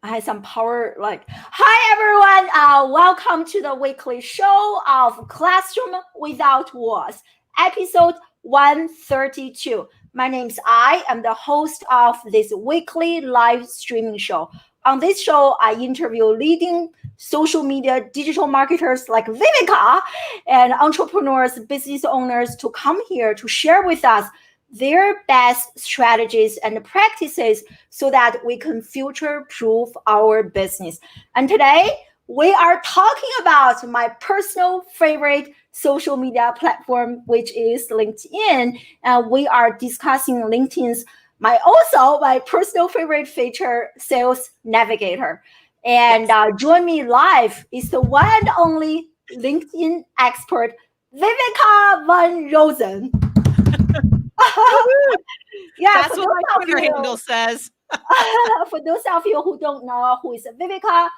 I had some power like, hi everyone, welcome to the weekly show of Classroom Without Walls, episode 132. My name's I am the host of this weekly live streaming show. On this show, I interview leading social media digital marketers like Viveka and entrepreneurs, business owners to come here to share with us their best strategies and practices so that we can future proof our business. And today we are talking about my personal favorite social media platform, which is LinkedIn. And we are discussing LinkedIn's my personal favorite feature, Sales Navigator. And join me live is the one and only LinkedIn expert, Viveka Van Rosen. Yeah, that's what my Twitter handle says. For those of you who don't know who is Viveka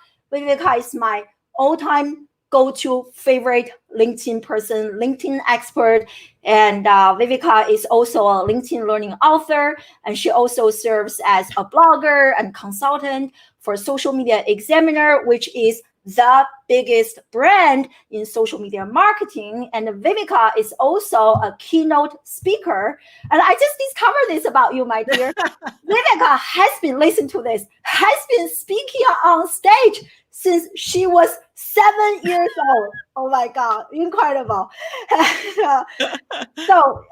is my all-time go-to favorite LinkedIn person, LinkedIn expert. And Viveka is also a LinkedIn learning author. And she also serves as a blogger and consultant for Social Media Examiner, which is the biggest brand in social media marketing. And Viveka is also a keynote speaker. And I just discovered this about you, my dear. Viveka has been speaking on stage since she was 7 years old. Oh my God, incredible. So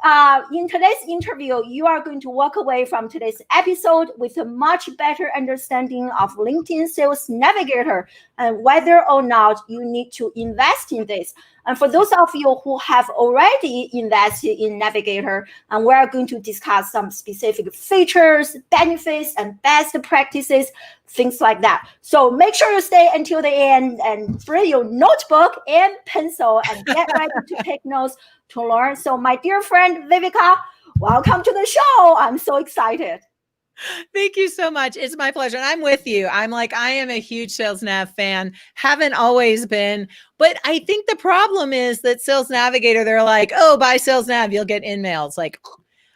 in today's interview, you are going to walk away from today's episode with a much better understanding of LinkedIn Sales Navigator and whether or not you need to invest in this. And for those of you who have already invested in Navigator, and we are going to discuss some specific features, benefits, and best practices, things like that. So make sure you stay until the end and bring your notebook and pencil and get ready to take notes to learn. So my dear friend Viveka, welcome to the show. I'm so excited. Thank you so much. It's my pleasure. And I'm with you. I am a huge Sales Nav fan. Haven't always been, but I think the problem is that Sales Navigator, they're like, oh, buy Sales Nav, you'll get in-mails. Like,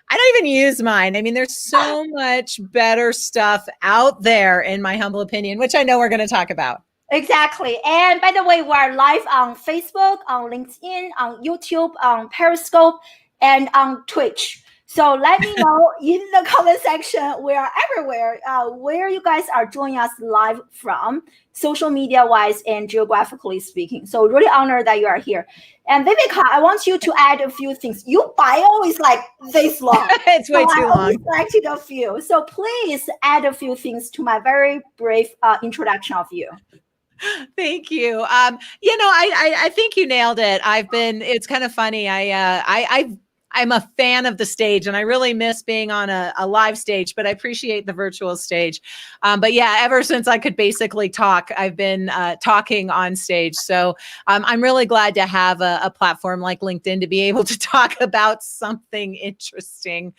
I don't even use mine. I mean, there's so much better stuff out there, in my humble opinion, which I know we're going to talk about. Exactly. And by the way, we're live on Facebook, on LinkedIn, on YouTube, on Periscope, and on Twitch. So let me know in the comment section, we are everywhere, where you guys are joining us live from, social media-wise and geographically speaking. So really honored that you are here. And Viveka, I want you to add a few things. Your bio is like this long. It's way too long. I selected a few. So please add a few things to my very brief introduction of you. Thank you. I think you nailed it. It's kind of funny. I'm a fan of the stage and I really miss being on a live stage, but I appreciate the virtual stage. But yeah, ever since I could basically talk, I've been talking on stage. So I'm really glad to have a platform like LinkedIn to be able to talk about something interesting.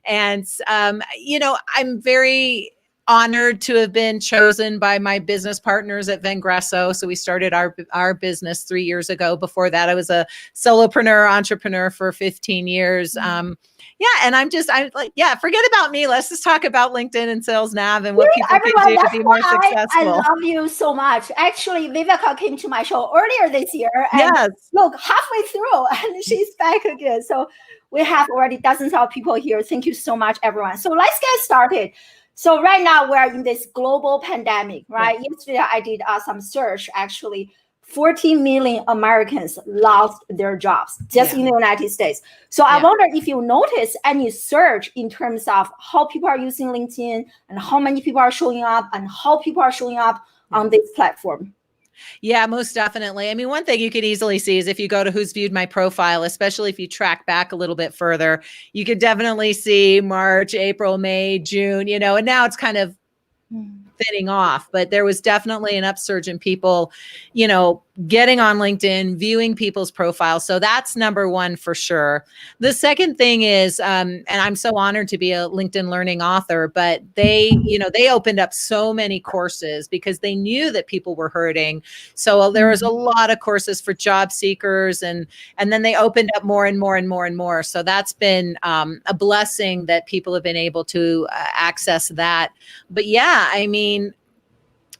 And, I'm very honored to have been chosen by my business partners at Vengresso. So we started our business 3 years ago. Before that, I was a solopreneur, entrepreneur for 15 years. And forget about me. Let's just talk about LinkedIn and Sales Nav and what people can do to be more successful. I love you so much. Actually, Viveka came to my show earlier this year. And yes. Look, halfway through, and she's back again. So we have already dozens of people here. Thank you so much, everyone. So let's get started. So right now we're in this global pandemic, right? Yeah. Yesterday I did some search. Actually, 40 million Americans lost their jobs just in the United States. So I wonder if you notice any surge in terms of how people are using LinkedIn and how many people are showing up and how people are showing up on this platform. Yeah, most definitely. I mean, one thing you could easily see is if you go to who's viewed my profile, especially if you track back a little bit further, you could definitely see March, April, May, June, and now it's kind of thinning off, but there was definitely an upsurge in people, getting on LinkedIn, viewing people's profiles. So that's number one for sure. The second thing is, and I'm so honored to be a LinkedIn learning author, but they opened up so many courses because they knew that people were hurting. So there was a lot of courses for job seekers and then they opened up more and more and more and more. So that's been a blessing that people have been able to access that. But yeah, I mean,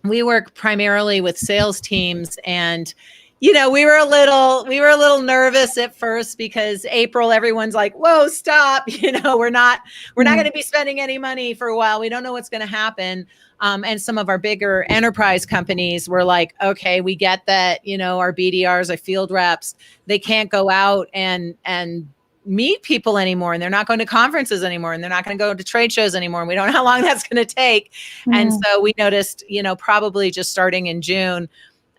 we work primarily with sales teams, and we were a little nervous at first because April, everyone's like, whoa, stop. We're not going to be spending any money for a while. We don't know what's going to happen. And some of our bigger enterprise companies were like, okay, we get that, our BDRs, our field reps, they can't go out and meet people anymore, and they're not going to conferences anymore, and they're not going to go to trade shows anymore. And we don't know how long that's going to take. And so we noticed, probably just starting in June,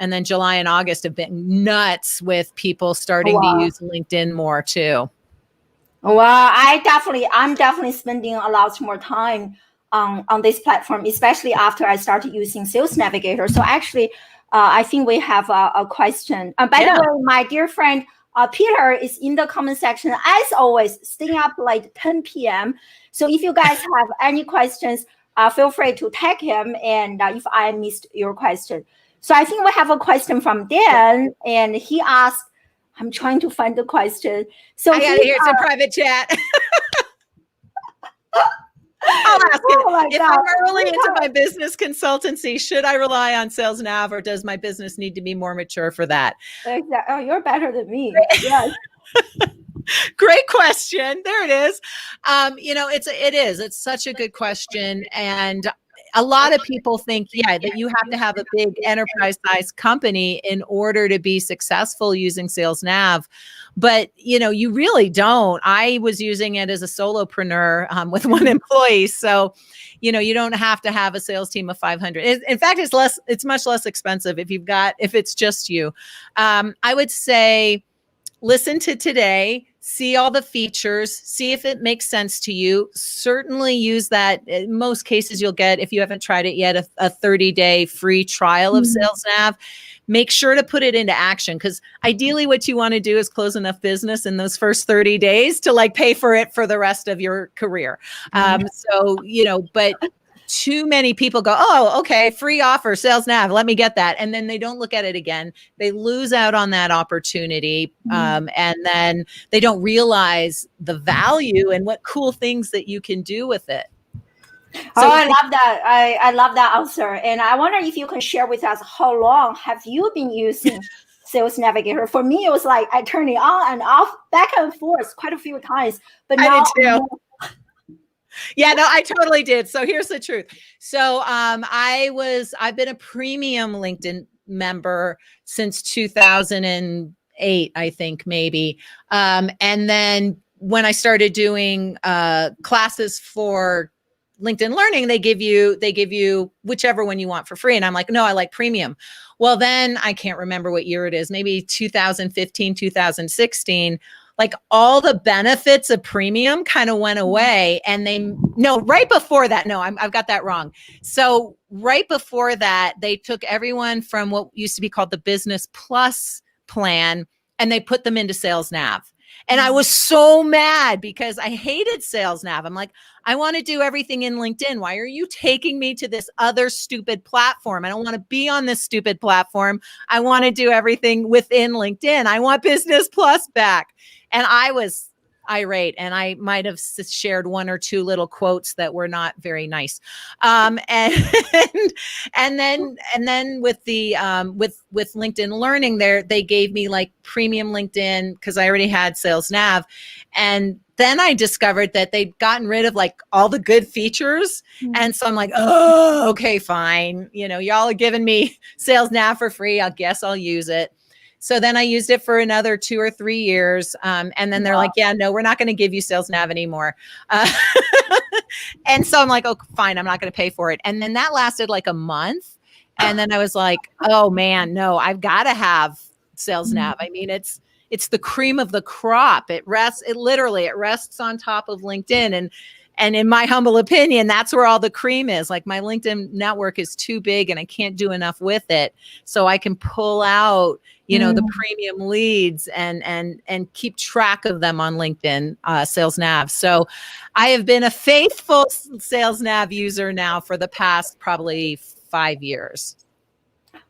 and then July and August have been nuts with people starting to use LinkedIn more too. Well, I'm definitely spending a lot more time on this platform, especially after I started using Sales Navigator. So actually, I think we have a question. By the way, my dear friend, Peter is in the comment section, as always, staying up like 10 p.m. So if you guys have any questions, feel free to tag him, and if I missed your question. So I think we have a question from Dan, and he asked, I'm trying to find the question. So I got to hear it's a private chat. I'll ask it. If I'm early into my business consultancy, should I rely on Sales Nav, or does my business need to be more mature for that? Exactly. Oh, you're better than me. Yes. Great question. There it is. It's such a good question. And a lot of people think, that you have to have a big enterprise sized company in order to be successful using Sales Nav. But, you really don't. I was using it as a solopreneur with one employee. So, you don't have to have a sales team of 500. In fact, it's much less expensive if it's just you. I would say, listen to today, see all the features, see if it makes sense to you. Certainly use that. In most cases, you'll get, if you haven't tried it yet, a 30-day free trial of Sales Nav. Make sure to put it into action, because ideally what you want to do is close enough business in those first 30 days to pay for it for the rest of your career. But too many people go, oh, okay, free offer, Sales Nav, let me get that. And then they don't look at it again. They lose out on that opportunity. And then they don't realize the value and what cool things that you can do with it. So I love that. I love that answer. And I wonder if you can share with us, how long have you been using Sales Navigator? For me, it was like I turned it on and off, back and forth quite a few times. But now, I did too. Yeah, no, I totally did. So here's the truth. So I've been a premium LinkedIn member since 2008, I think, maybe. And then when I started doing classes for LinkedIn Learning, they give you whichever one you want for free. And I'm like, no, I like premium. Well, then I can't remember what year it is, maybe 2015, 2016. All the benefits of premium kind of went away. And right before that, I've got that wrong. So right before that, they took everyone from what used to be called the Business Plus plan, and they put them into Sales Nav. And I was so mad because I hated Sales Nav. I'm like, I want to do everything in LinkedIn. Why are you taking me to this other stupid platform? I don't want to be on this stupid platform. I want to do everything within LinkedIn. I want Business Plus back. And I was irate, and I might have shared one or two little quotes that were not very nice. And then with the with LinkedIn Learning, they gave me premium LinkedIn because I already had Sales Nav. And then I discovered that they'd gotten rid of all the good features. And so I'm like, oh, okay, fine. Y'all are giving me Sales Nav for free. I guess I'll use it. So then I used it for another 2 or 3 years. And then they're like, yeah, no, we're not going to give you Sales Nav anymore. And so I'm like, oh, fine, I'm not going to pay for it. And then that lasted a month. And then I was like, oh man, no, I've got to have Sales Nav. I mean, it's the cream of the crop. It rests on top of LinkedIn. And in my humble opinion, that's where all the cream is. My LinkedIn network is too big and I can't do enough with it. So I can pull out, the premium leads and keep track of them on LinkedIn, Sales Nav. So I have been a faithful Sales Nav user now for the past probably 5 years.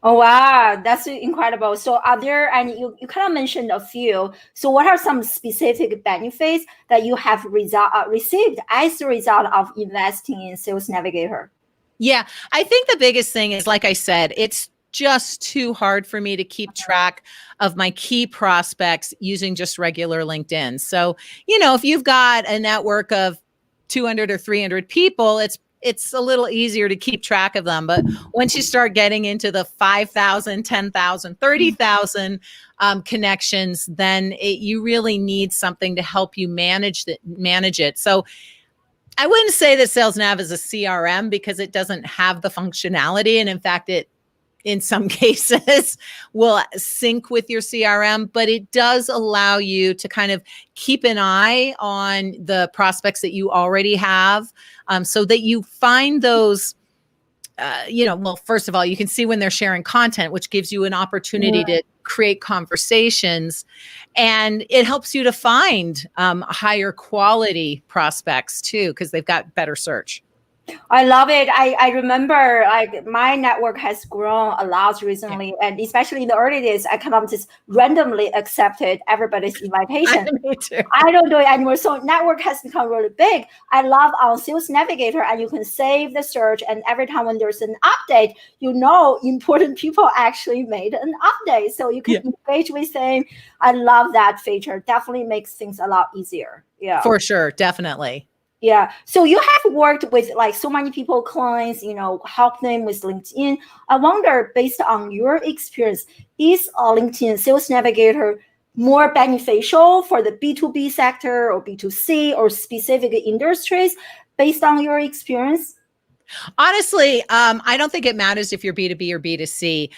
Oh, wow. That's incredible. So are there, and you kind of mentioned a few. So what are some specific benefits that you have received as a result of investing in Sales Navigator? Yeah, I think the biggest thing is, like I said, it's just too hard for me to keep track of my key prospects using just regular LinkedIn. So, if you've got a network of 200 or 300 people, it's a little easier to keep track of them. But once you start getting into the 5,000, 10,000, 30,000 connections, then you really need something to help you manage it. So I wouldn't say that Sales Nav is a CRM because it doesn't have the functionality. And in fact, it in some cases will sync with your CRM, but it does allow you to kind of keep an eye on the prospects that you already have, so that you find those. Well, first of all, you can see when they're sharing content, which gives you an opportunity to create conversations, and it helps you to find higher quality prospects too, because they've got better search. I love it. I remember like my network has grown a lot recently, and especially in the early days, I kind of just randomly accepted everybody's invitation. Me too. I don't do it anymore. So network has become really big. I love our Sales Navigator, and you can save the search, and every time when there's an update, important people actually made an update, so you can engage with them. I love that feature. Definitely makes things a lot easier. Yeah, for sure, definitely. Yeah. So you have worked with like so many people, clients, help them with LinkedIn. I wonder, based on your experience, is a LinkedIn Sales Navigator more beneficial for the B2B sector or B2C or specific industries based on your experience? Honestly, I don't think it matters if you're B2B or B2C.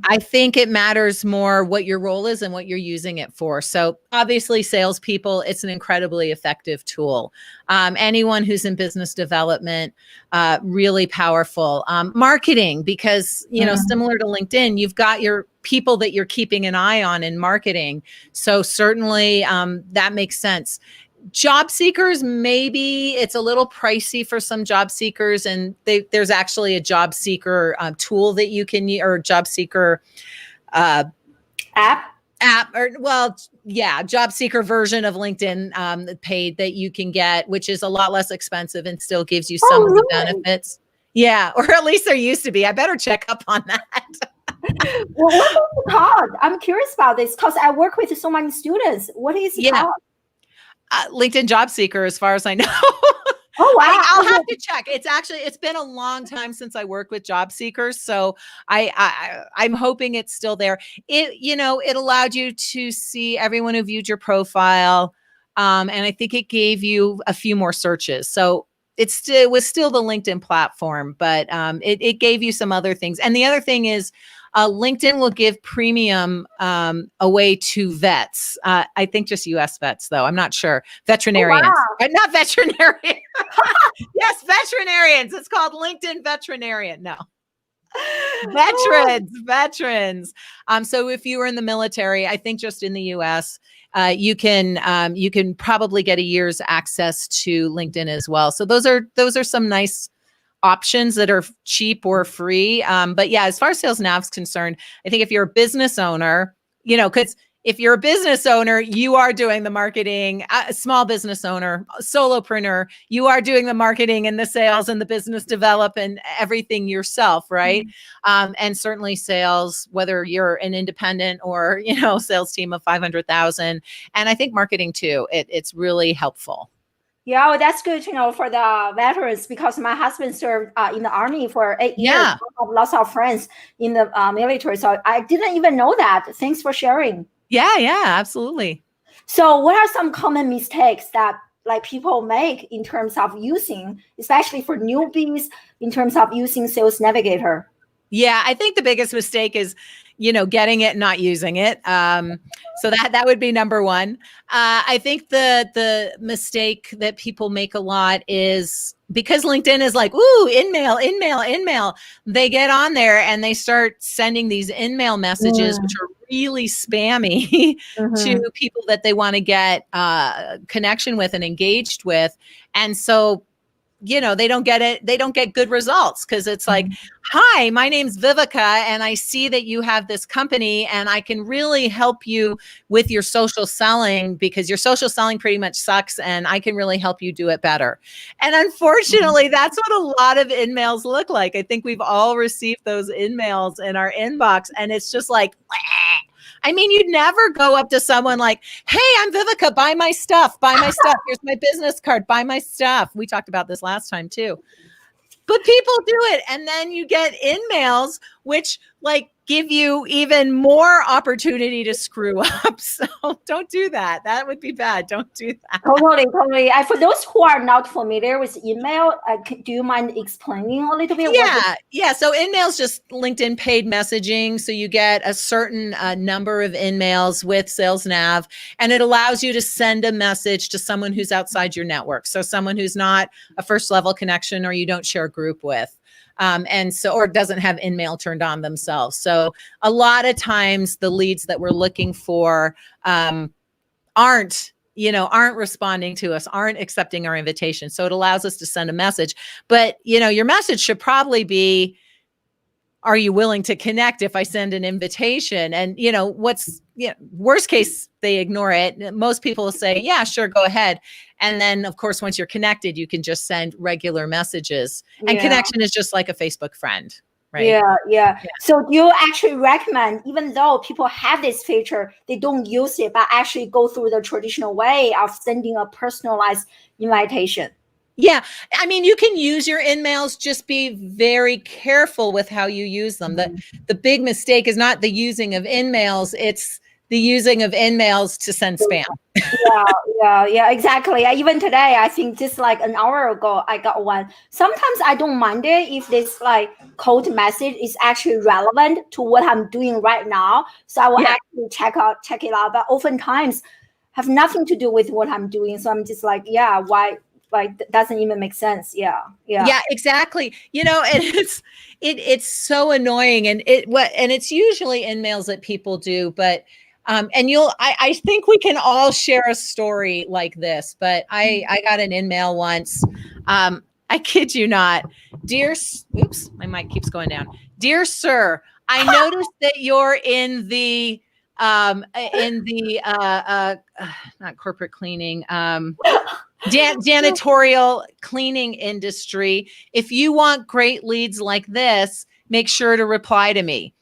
I think it matters more what your role is and what you're using it for. So obviously, salespeople, it's an incredibly effective tool. Anyone who's in business development, really powerful. Marketing, because, similar to LinkedIn, you've got your people that you're keeping an eye on in marketing. So certainly that makes sense. Job seekers, maybe it's a little pricey for some job seekers, and there's actually a job seeker tool that you can use, or job seeker app, or job seeker version of LinkedIn paid that you can get, which is a lot less expensive and still gives you some of the benefits. Yeah, or at least there used to be. I better check up on that. Well, what is it called? I'm curious about this because I work with so many students. What is it called? LinkedIn Job Seeker, as far as I know. Oh, wow. I'll have to check. It's been a long time since I worked with job seekers, so I'm hoping it's still there. It allowed you to see everyone who viewed your profile, and I think it gave you a few more searches. So it was still the LinkedIn platform, but it gave you some other things. And the other thing is, LinkedIn will give premium away to vets. I think just U.S. vets, though. I'm not sure. Veterinarians. Oh, wow. Not veterinarian. Yes, veterinarians. It's called LinkedIn Veterinarian. No. Veterans. So if you were in the military, I think just in the U.S., you can probably get a year's access to LinkedIn as well. So those are some nice options that are cheap or free. But yeah, as far as Sales Nav is concerned, I think if you're a business owner, because if you're a business owner, you are doing the marketing, a small business owner, solopreneur, you are doing the marketing and the sales and the business development, everything yourself, right? And certainly sales, whether you're an independent or, sales team of 500,000. And I think marketing too, it's really helpful. Yeah, well, that's good to know for the veterans because my husband served in the Army for 8 years. I have lots of friends in the military. So I didn't even know that. Thanks for sharing. Yeah, absolutely. So what are some common mistakes that like people make in terms of using, especially for newbies, in terms of using Sales Navigator? Yeah, I think the biggest mistake is, getting it and not using it. So that would be number one. I think the mistake that people make a lot is because LinkedIn is like, ooh, in-mail. They get on there and they start sending these in-mail messages, which are really spammy to people that they want to get connection with and engaged with. And so they don't get it. They don't get good results because it's like, hi, my name's Vivica, and I see that you have this company and I can really help you with your social selling because your social selling pretty much sucks and I can really help you do it better. And unfortunately, that's what a lot of in-mails look like. I think we've all received those in-mails in our inbox and it's just like, I mean, you'd never go up to someone like, hey, I'm Vivica, buy my stuff, Here's my business card, buy my stuff. We talked about this last time too. But people do it. And then you get in-mails, which like give you even more opportunity to screw up. So don't do that. That would be bad. Don't do that. Totally. For those who are not familiar with email, do you mind explaining a little bit? Yeah. So in-mail's just LinkedIn paid messaging. So you get a certain number of in-mails with Sales Nav, and it allows you to send a message to someone who's outside your network. So someone who's not a first level connection or you don't share a group with. Or doesn't have in-mail turned on themselves. So a lot of times the leads that we're looking for aren't responding to us, aren't accepting our invitation. So it allows us to send a message. But, your message should probably be, are you willing to connect if I send an invitation? And, worst case, they ignore it. Most people will say, yeah, sure, go ahead. And then, of course, once you're connected, you can just send regular messages. And connection is just like a Facebook friend, right? Yeah. So do you actually recommend, even though people have this feature, they don't use it, but actually go through the traditional way of sending a personalized invitation? Yeah. I mean, you can use your in-mails, just be very careful with how you use them. The big mistake is not the using of in-mails, it's the using of in-mails to send spam. Yeah, exactly. Even today, I think just like an hour ago, I got one. Sometimes I don't mind it if this like code message is actually relevant to what I'm doing right now. So I will actually check it out. But oftentimes have nothing to do with what I'm doing. So I'm just like, why? Like that doesn't even make sense. Yeah, exactly. And it's so annoying, and it's usually in-mails that people do, but I think we can all share a story like this, but I got an in-mail once. I kid you not. Oops, my mic keeps going down. Dear sir, I noticed that you're in the not corporate cleaning, janitorial cleaning industry. If you want great leads like this, make sure to reply to me.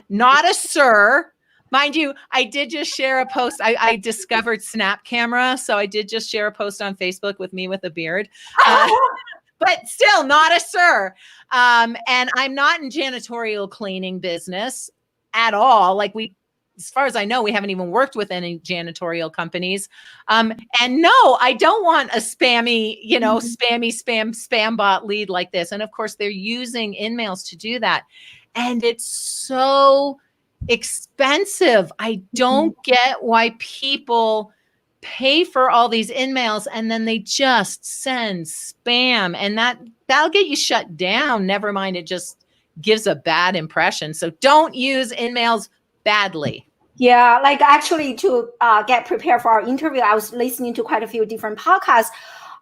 Not a sir. Mind you, I did just share a post. I discovered Snap Camera, so I did just share a post on Facebook with me with a beard. But still, not a sir. And I'm not in janitorial cleaning business at all. As far as I know, we haven't even worked with any janitorial companies. And no, I don't want a spammy, spam bot lead like this. And of course, they're using in-mails to do that. And it's so expensive. I don't get why people pay for all these in-mails and then they just send spam, and that'll get you shut down. Never mind, it just gives a bad impression. So don't use in-mails badly. Yeah, like actually to get prepared for our interview, I was listening to quite a few different podcasts.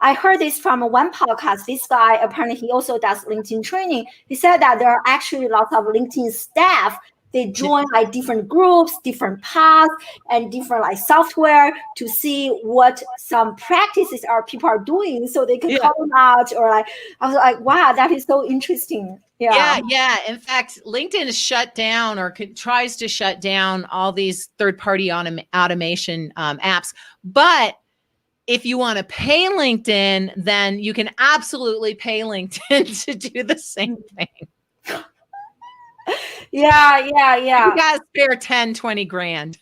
I heard this from one podcast. This guy, apparently he also does LinkedIn training. He said that there are actually lots of LinkedIn staff. They join like different groups, different paths, and different like software to see what some practices people are doing, so they can call them out. Or I was like, wow, that is so interesting. Yeah. In fact, LinkedIn is shut down or tries to shut down all these third-party automation apps. But if you want to pay LinkedIn, then you can absolutely pay LinkedIn to do the same thing. Yeah. You got to spare 10, 20 grand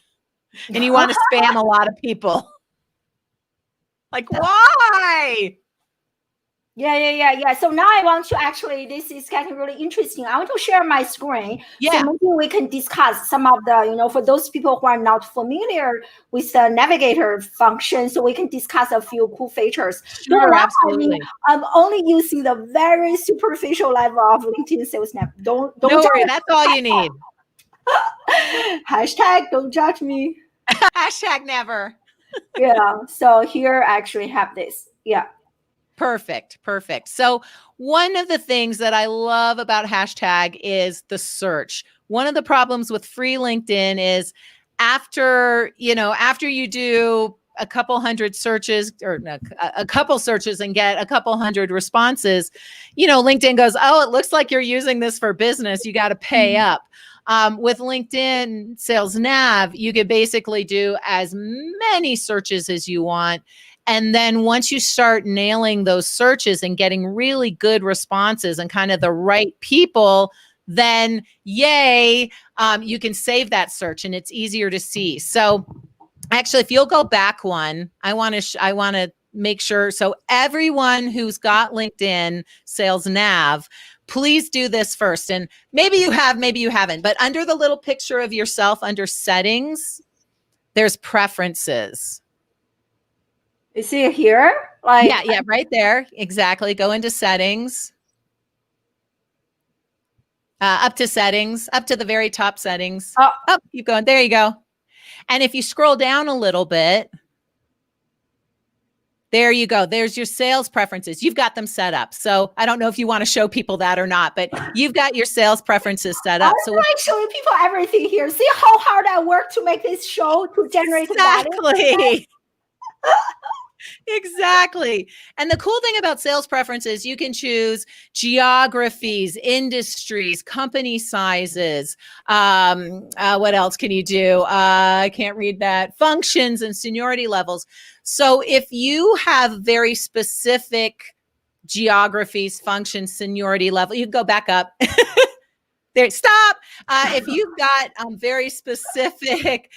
and you want to spam a lot of people. Like, why? Yeah. So now I want to actually, this is getting really interesting. I want to share my screen. So maybe we can discuss some of the, for those people who are not familiar with the navigator function, so we can discuss a few cool features. Sure, absolutely. I mean, I'm only using the very superficial level of LinkedIn Sales Nav. Don't worry, that's all you need. Hashtag don't judge me. Hashtag never. So here I actually have this. Perfect. So one of the things that I love about hashtag is the search. One of the problems with free LinkedIn is after you do a couple hundred searches or a couple searches and get a couple hundred responses, LinkedIn goes, oh, it looks like you're using this for business. You got to pay up. With LinkedIn Sales Nav, you could basically do as many searches as you want. And then once you start nailing those searches and getting really good responses and kind of the right people, then yay, you can save that search and it's easier to see. So actually, if you'll go back one, I want to make sure. So everyone who's got LinkedIn Sales Nav, please do this first. And maybe you have, maybe you haven't, but under the little picture of yourself under settings, there's preferences. You see it here? Yeah, right there. Exactly. Go into settings. Up to settings, up to the very top settings. Oh, keep going. There you go. And if you scroll down a little bit, there you go. There's your sales preferences. You've got them set up. So I don't know if you want to show people that or not, but you've got your sales preferences set up. So I'm showing people everything here. See how hard I work to make this show to generate value. Exactly. And the cool thing about sales preferences, you can choose geographies, industries, company sizes. What else can you do? I can't read that. Functions and seniority levels. So if you have very specific geographies, functions, seniority level, you can go back up. There, stop. If you've got very specific,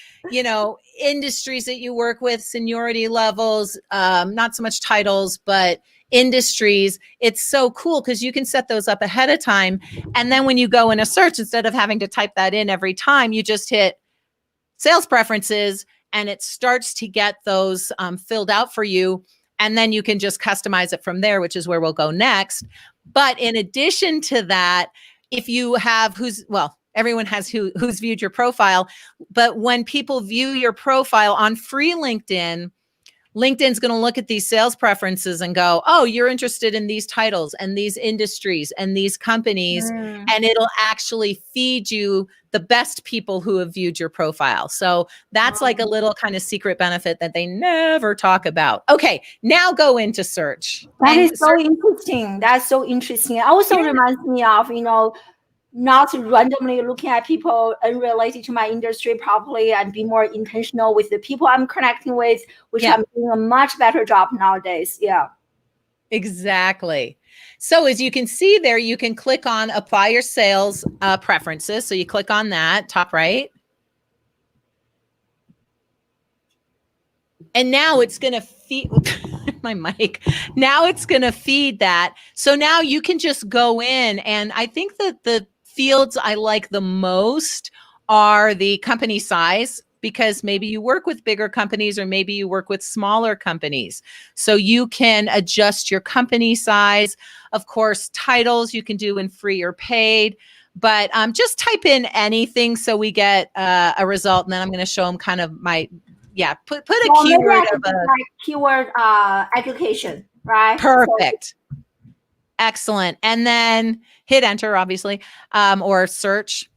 industries that you work with, seniority levels, not so much titles, but industries, it's so cool because you can set those up ahead of time. And then when you go in a search, instead of having to type that in every time, you just hit sales preferences and it starts to get those filled out for you. And then you can just customize it from there, which is where we'll go next. But in addition to that, if you have everyone has who's viewed your profile, but when people view your profile on free LinkedIn, LinkedIn's going to look at these sales preferences and go, oh, you're interested in these titles and these industries and these companies. And it'll actually feed you the best people who have viewed your profile. So that's like a little kind of secret benefit that they never talk about. Okay, now go into search. That is so interesting. That's so interesting. It also reminds me of, not randomly looking at people unrelated to my industry properly and be more intentional with the people I'm connecting with, which I'm doing a much better job nowadays. Yeah. Exactly. So as you can see there, you can click on apply your sales preferences. So you click on that top right. And now it's going to feed my mic. Now it's going to feed that. So now you can just go in, and I think that the fields I like the most are the company size, because maybe you work with bigger companies or maybe you work with smaller companies. So you can adjust your company size. Of course, titles you can do in free or paid, but just type in anything so we get a result. And then I'm going to show them kind of put a keyword of a keyword education, right? Perfect. Excellent. And then hit enter, obviously, or search.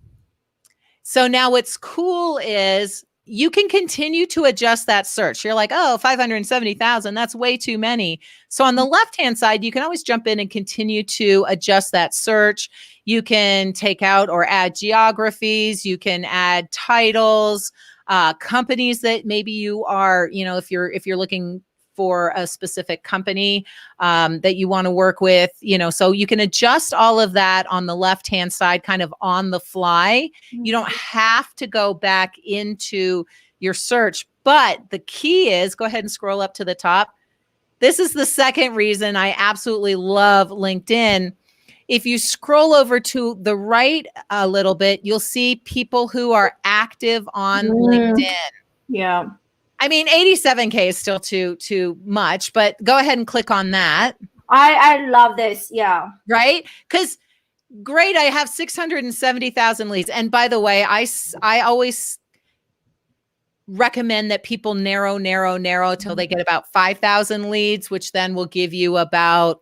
So now what's cool is you can continue to adjust that search. You're like, oh, 570,000, that's way too many. So on the left-hand side, you can always jump in and continue to adjust that search. You can take out or add geographies. You can add titles, companies that maybe you are, if you're looking for a specific company that you want to work with, so you can adjust all of that on the left-hand side, kind of on the fly. You don't have to go back into your search, but the key is, go ahead and scroll up to the top. This is the second reason I absolutely love LinkedIn. If you scroll over to the right a little bit, you'll see people who are active on LinkedIn. Yeah. I mean, 87K is still too much, but go ahead and click on that. I love this. Yeah. Right? Because great, I have 670,000 leads. And by the way, I always recommend that people narrow till they get about 5,000 leads, which then will give you about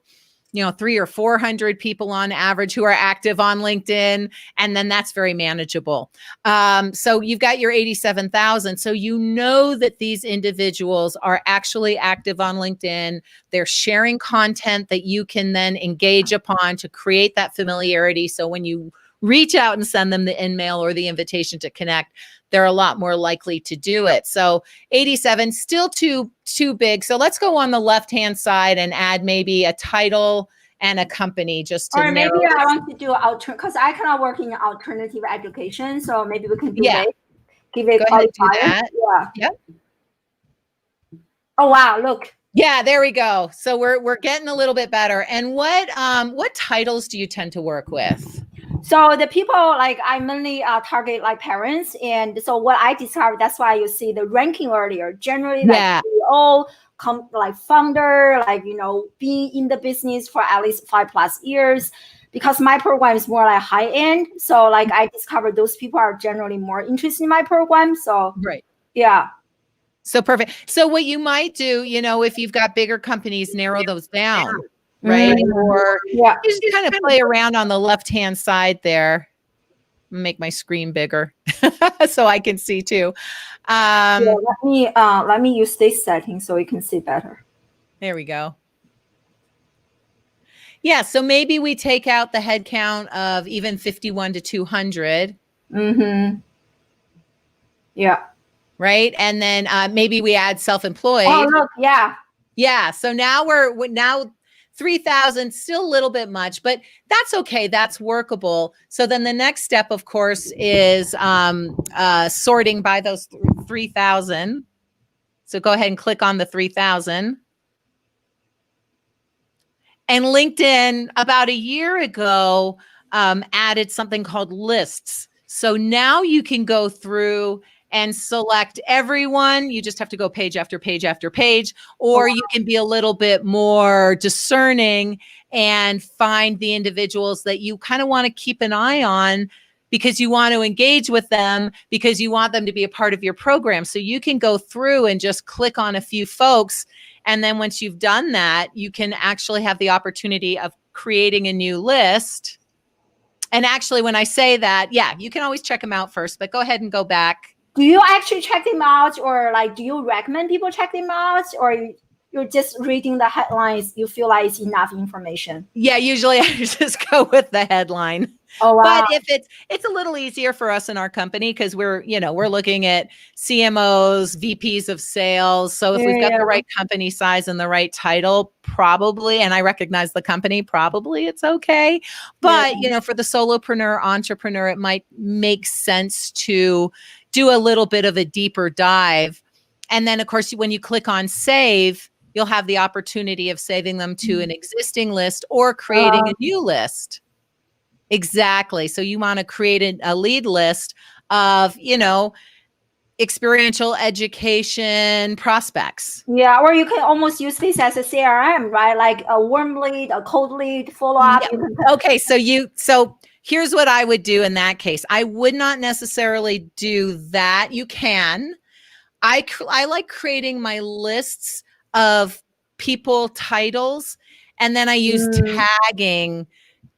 300 or 400 people on average who are active on LinkedIn. And then that's very manageable. So you've got your 87,000. So that these individuals are actually active on LinkedIn. They're sharing content that you can then engage upon to create that familiarity. So when you reach out and send them the email or the invitation to connect, they're a lot more likely to do it. So 87, still too big. So let's go on the left-hand side and add maybe a title and a company just to or maybe narrow I want to do because I cannot work in alternative education. So maybe we can do give it go ahead and do that. Yeah. Yep. Oh wow, look. Yeah, there we go. So we're getting a little bit better. And what titles do you tend to work with? So the people I mainly target parents, and so what I discovered, that's why you see the ranking earlier. Generally, CEO, founder, being in the business for at least 5+ years. Because my program is more high end, so I discovered those people are generally more interested in my program. So yeah. So perfect. So what you might do, if you've got bigger companies, narrow those down. Right. Or you just kind of play around on the left-hand side there. Make my screen bigger so I can see too. Let me use this setting so you can see better. There we go. Yeah. So maybe we take out the head count of even 51 to 200. Yeah. Right. And then maybe we add self-employed. Oh, look. Yeah. Yeah. So now we're 3,000, still a little bit much, but that's okay. That's workable. So then the next step, of course, is sorting by those 3,000. So go ahead and click on the 3,000. And LinkedIn, about a year ago, added something called lists. So now you can go through and select everyone. You just have to go page after page after page, or you can be a little bit more discerning and find the individuals that you kind of want to keep an eye on because you want to engage with them, because you want them to be a part of your program. So you can go through and just click on a few folks. And then once you've done that, you can actually have the opportunity of creating a new list. And actually, when I say that, you can always check them out first, but go ahead and go back. Do you actually check them out, or do you recommend people check them out, or you're just reading the headlines? You feel like it's enough information? Yeah, usually I just go with the headline. Oh, wow. But if it's a little easier for us in our company because we're looking at CMOs, VPs of sales. So if we've got the right company size and the right title, probably, and I recognize the company, probably it's okay. But for the solopreneur, entrepreneur, it might make sense to do a little bit of a deeper dive. And then, of course, when you click on save, you'll have the opportunity of saving them to an existing list or creating a new list. Exactly. So you want to create a lead list of, experiential education prospects. Yeah, or you can almost use this as a CRM, right? Like a warm lead, a cold lead, follow-up. Yeah. Okay, so here's what I would do in that case. I would not necessarily do that. You can. I like creating my lists of people titles, and then I use tagging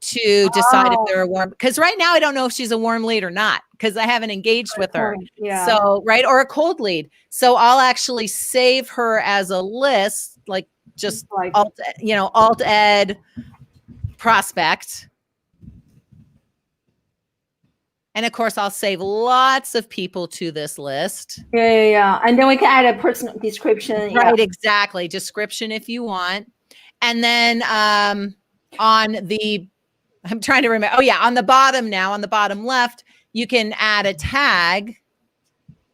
to decide if they're a warm, because right now I don't know if she's a warm lead or not because I haven't engaged with her. Yeah. So, or a cold lead. So I'll actually save her as a list, just alt ed prospect. And of course, I'll save lots of people to this list. Yeah. And then we can add a personal description. Right, exactly. Description if you want. And then I'm trying to remember. Oh, yeah. On the bottom now, on the bottom left, you can add a tag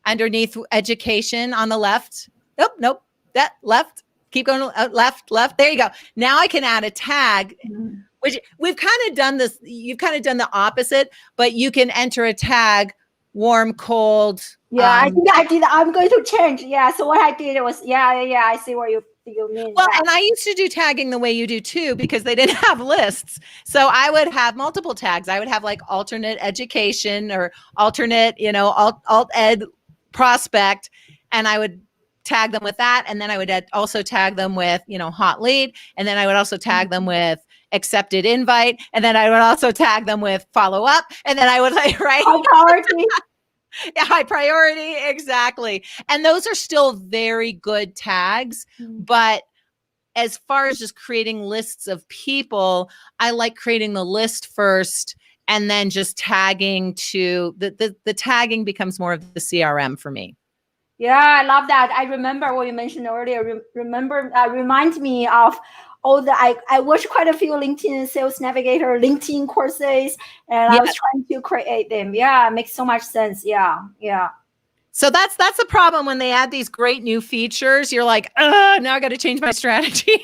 underneath education on the left. Nope. That left. Keep going left. There you go. Now I can add a tag, which we've kind of done this. You've kind of done the opposite, but you can enter a tag, warm, cold. Yeah, I think I did. I'm going to change. Yeah. So what I did was, I see what you mean. Well, and I used to do tagging the way you do too, because they didn't have lists. So I would have multiple tags. I would have alternate education or alternate, alt ed prospect, and I would tag them with that. And then I would also tag them with, hot lead. And then I would also tag them with accepted invite. And then I would also tag them with follow up. And then I would right? High priority. Yeah, high priority. Exactly. And those are still very good tags. But as far as just creating lists of people, I like creating the list first and then just tagging to the tagging becomes more of the CRM for me. Yeah, I love that. I remember what you mentioned earlier. Remind me of all the I watched quite a few LinkedIn Sales Navigator LinkedIn courses, and I was trying to create them. Yeah, it makes so much sense. Yeah. So that's the problem when they add these great new features. You're like, now I got to change my strategy.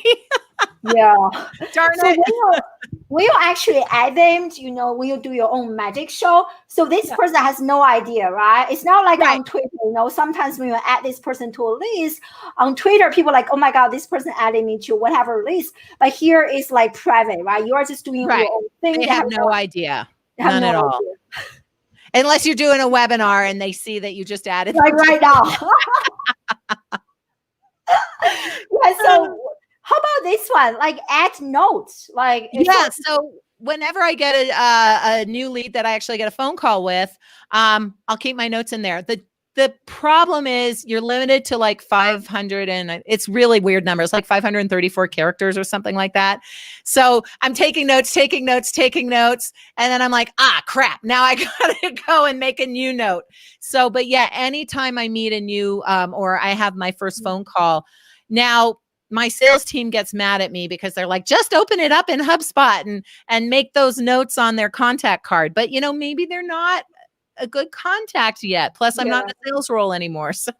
Yeah. Darn it. When you actually add them, when you do your own magic show, so this person has no idea, right? It's not like on Twitter, sometimes when you add this person to a list, on Twitter, people are like, oh my God, this person added me to whatever list. But here it's like private, right? You are just doing your own thing. They have no idea. None at all. Unless you're doing a webinar and they see that you just added. Like right now. Yeah, so how about this one? Like add notes. So whenever I get a new lead that I actually get a phone call with, I'll keep my notes in there. The problem is you're limited to like 500 and it's really weird numbers, like 534 characters or something like that. So I'm taking notes. And then I'm like, crap. Now I got to go and make a new note. So, but yeah, anytime I meet a new, or I have my first phone call now, my sales team gets mad at me because they're like, just open it up in HubSpot and make those notes on their contact card. But, maybe they're not a good contact yet. Plus I'm not in a sales role anymore. So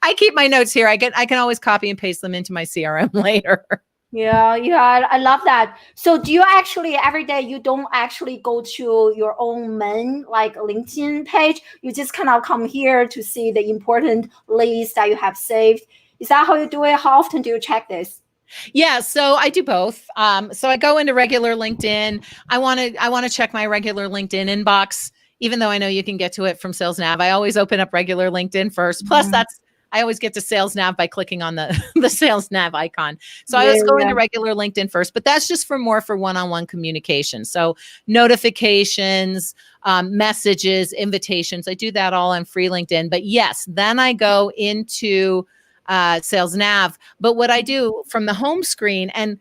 I keep my notes here. I can always copy and paste them into my CRM later. Yeah, I love that. So do you actually every day you don't actually go to your own main like LinkedIn page? You just kind of come here to see the important leads that you have saved. Is that how you do it? How often do you check this? Yeah, so I do both. So I go into regular LinkedIn. I want to check my regular LinkedIn inbox. Even though I know you can get to it from Sales Nav, I always open up regular LinkedIn first. Plus, I always get to Sales Nav by clicking on the Sales Nav icon. So I always go into regular LinkedIn first, but that's just for one-on-one communication. So notifications, messages, invitations, I do that all on free LinkedIn. But yes, then I go into Sales Nav. But what I do from the home screen, and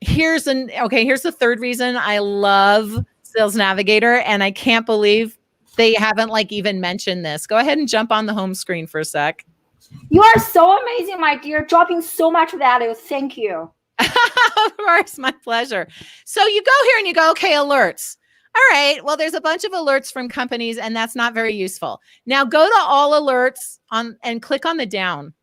here's the third reason I love Sales Navigator, and I can't believe they haven't even mentioned this. Go ahead and jump on the home screen for a sec. You are so amazing, my dear, dropping so much value. Thank you. Of course, my pleasure. So you go here and you go, okay, alerts. All right, well, there's a bunch of alerts from companies, and that's not very useful. Now go to all alerts and click on the down.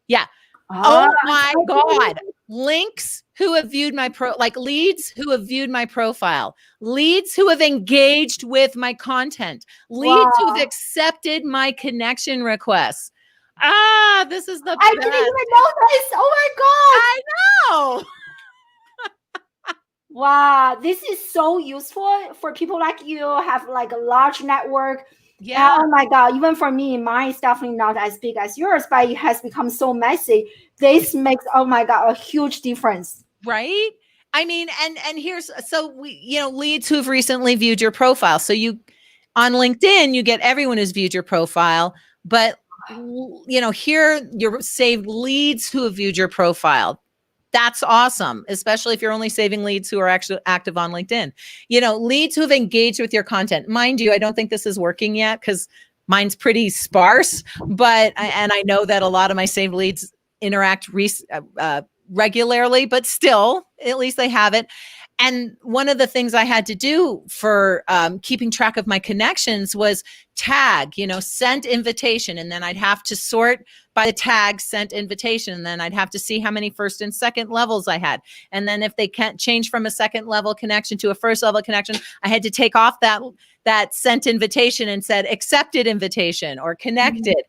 Yeah. Oh my God. Links who have viewed my leads who have viewed my profile, leads who have engaged with my content, leads who have accepted my connection requests. This is the best. I didn't even know this. Oh my God. I know. Wow. This is so useful for people like you have like a large network. Yeah. Oh my God. Even for me, mine is definitely not as big as yours, but it has become so messy. This makes, oh my God, a huge difference. Right? I mean, and here's, so we, leads who've recently viewed your profile. So you, on LinkedIn, you get everyone who's viewed your profile, but here you're saved leads who have viewed your profile. That's awesome, especially if you're only saving leads who are actually active on LinkedIn. Leads who have engaged with your content. Mind you, I don't think this is working yet because mine's pretty sparse, but I know that a lot of my saved leads interact regularly, but still, at least they have it. And one of the things I had to do for keeping track of my connections was tag, sent invitation. And then I'd have to sort by the tag sent invitation. And then I'd have to see how many first and second levels I had. And then if they can't change from a second level connection to a first level connection, I had to take off that sent invitation and said accepted invitation or connected.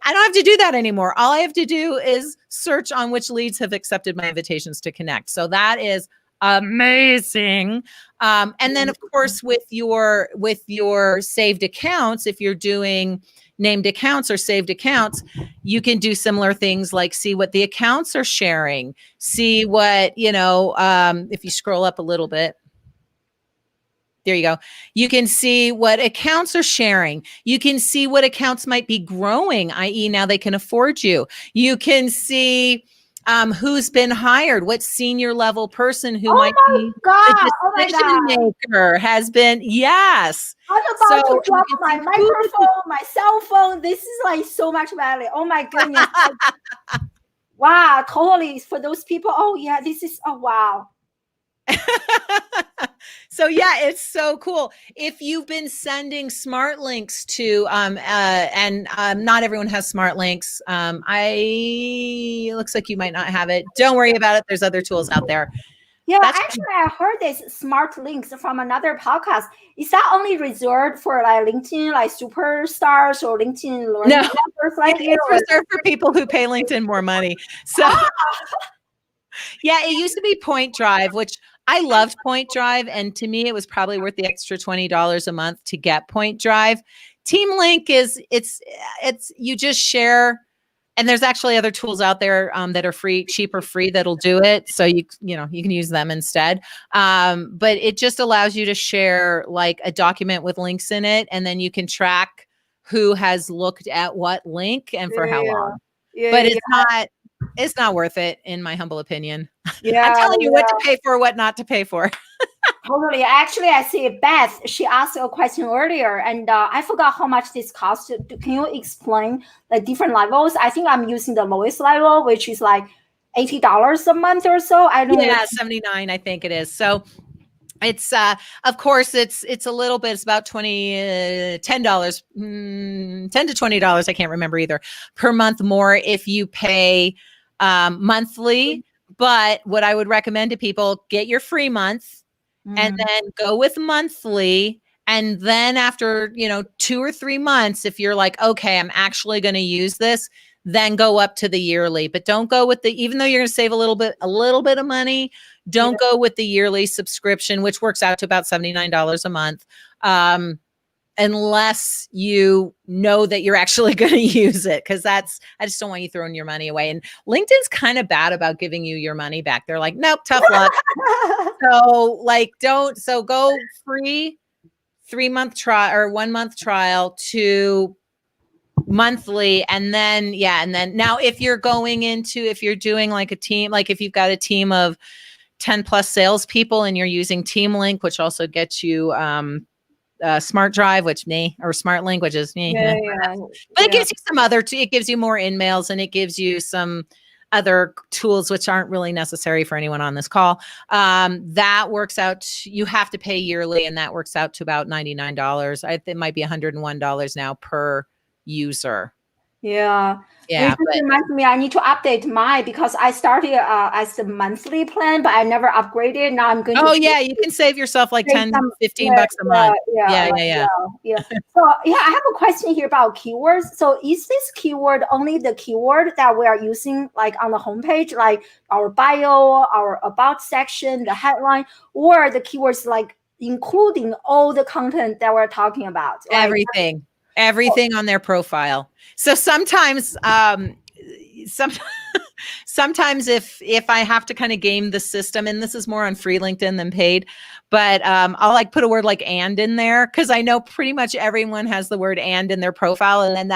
I don't have to do that anymore. All I have to do is search on which leads have accepted my invitations to connect. So that is amazing. And then of course with your saved accounts, if you're doing named accounts or saved accounts, you can do similar things like see what the accounts are sharing, see what, if you scroll up a little bit, there you go. You can see what accounts are sharing. You can see what accounts might be growing, i.e. now they can afford you. You can see who's been hired, what senior level person who might be the decision maker has been. Yes. I'm about to drop my microphone, my cell phone. This is like so much value. Oh my goodness. Wow, totally. For those people, oh yeah, this is, oh wow. So yeah, it's so cool. If you've been sending smart links to, and not everyone has smart links. It looks like you might not have it. Don't worry about it. There's other tools out there. Yeah, actually, I heard this smart links from another podcast. Is that only reserved for like LinkedIn, like superstars or LinkedIn learning members like you? It's reserved for people who pay LinkedIn more money. So yeah, it used to be Point Drive, which I loved Point Drive. And to me, it was probably worth the extra $20 a month to get Point Drive. Team Link is it's you just share, and there's actually other tools out there that are free, cheap or free, that'll do it. So you can use them instead. But it just allows you to share like a document with links in it, and then you can track who has looked at what link and for how long. But it's not worth it, in my humble opinion. I'm telling you what to pay for, what not to pay for. Totally. Actually, I see Beth. She asked a question earlier, and I forgot how much this cost. Can you explain the different levels? I think I'm using the lowest level, which is like $80 a month or so. I don't know. Yeah, $79, I think it is. So it's of course it's a little bit. It's about $10 $10 to $20. I can't remember either, per month more if you pay monthly. But what I would recommend to people, get your free month and then go with monthly. And then after 2 or 3 months, if you're like, okay, I'm actually going to use this, then go up to the yearly. But don't go with even though you're going to save a little bit of money, don't go with the yearly subscription, which works out to about $79 a month. Unless you know that you're actually going to use it, because I just don't want you throwing your money away. And LinkedIn's kind of bad about giving you your money back. They're like, nope, tough luck. So go free 3-month trial or 1-month trial to monthly. And then now if you're doing like a team, like if you've got a team of 10 plus salespeople and you're using Team Link, which also gets you, Smart Drive, or Smart Link, which is but it gives you some other. It gives you more InMails, and it gives you some other tools which aren't really necessary for anyone on this call. That works out. You have to pay yearly, and that works out to about $99. It might be $101 now per user. Yeah. It reminds me, I need to update mine because I started as a monthly plan, but I never upgraded. Now I'm going to. Oh yeah, you can save yourself like 10, 15 bucks a month. Yeah. So I have a question here about keywords. So is this keyword only the keyword that we are using like on the homepage, like our bio, our about section, the headline, or the keywords like including all the content that we're talking about? Everything on their profile. So sometimes, sometimes if I have to kind of game the system, and this is more on free LinkedIn than paid, but I'll like put a word like "and" in there, because I know pretty much everyone has the word "and" in their profile, and then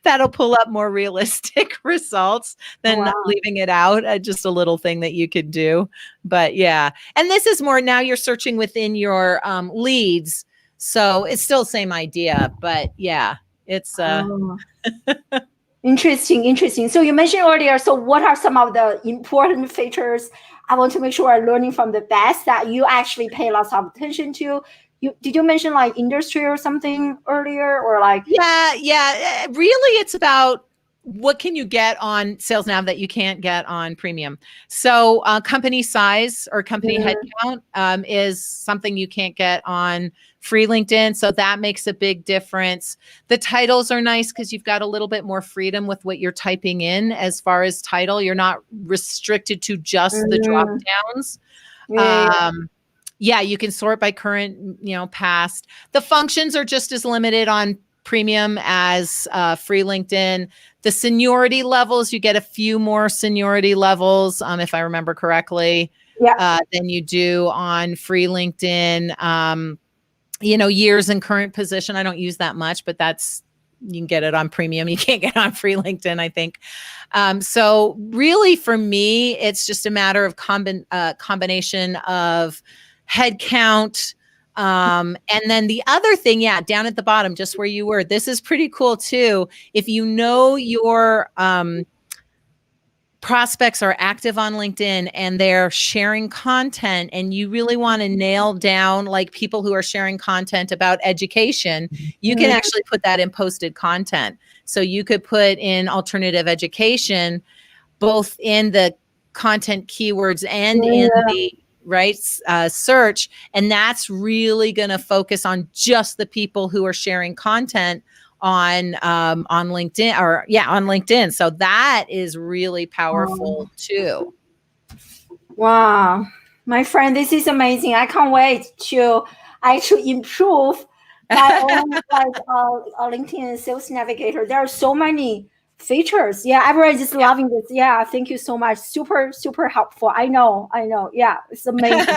that'll pull up more realistic results than not leaving it out. Just a little thing that you could do. But yeah, and this is more now you're searching within your leads. So it's still the same idea, but yeah, it's interesting. So you mentioned earlier, so what are some of the important features I want to make sure I'm learning from the best that you actually pay lots of attention to? Did you mention like industry or something earlier, or like? Yeah. Really, it's about what can you get on Sales Nav that you can't get on Premium? So company size or company headcount is something you can't get on free LinkedIn. So that makes a big difference. The titles are nice because you've got a little bit more freedom with what you're typing in as far as title. You're not restricted to just the drop downs. Yeah, you can sort by current, past. The functions are just as limited on Premium as free LinkedIn. The seniority levels, you get a few more seniority levels, if I remember correctly, than you do on free LinkedIn. Years in current position, I don't use that much, but you can get it on Premium. You can't get on free LinkedIn, I think. So really for me, it's just a matter of combination of head count. And then the other thing, down at the bottom, just where you were, this is pretty cool too. If you know your prospects are active on LinkedIn and they're sharing content and you really want to nail down like people who are sharing content about education, you can actually put that in posted content. So you could put in alternative education, both in the content keywords and in the search. And that's really going to focus on just the people who are sharing content on LinkedIn on LinkedIn. So that is really powerful too. Wow. My friend, this is amazing. I can't wait to actually improve my own LinkedIn Sales Navigator. There are so many features. Yeah, everyone is loving this. Yeah, thank you so much. Super, super helpful. I know. Yeah, it's amazing.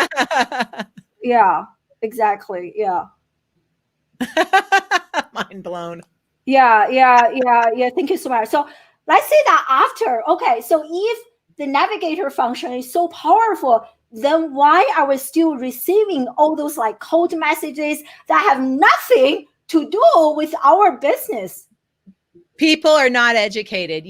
Yeah, exactly. Yeah. Mind blown. Yeah. Thank you so much. So let's say that after, okay, so if the navigator function is so powerful, then why are we still receiving all those like cold messages that have nothing to do with our business? People are not educated.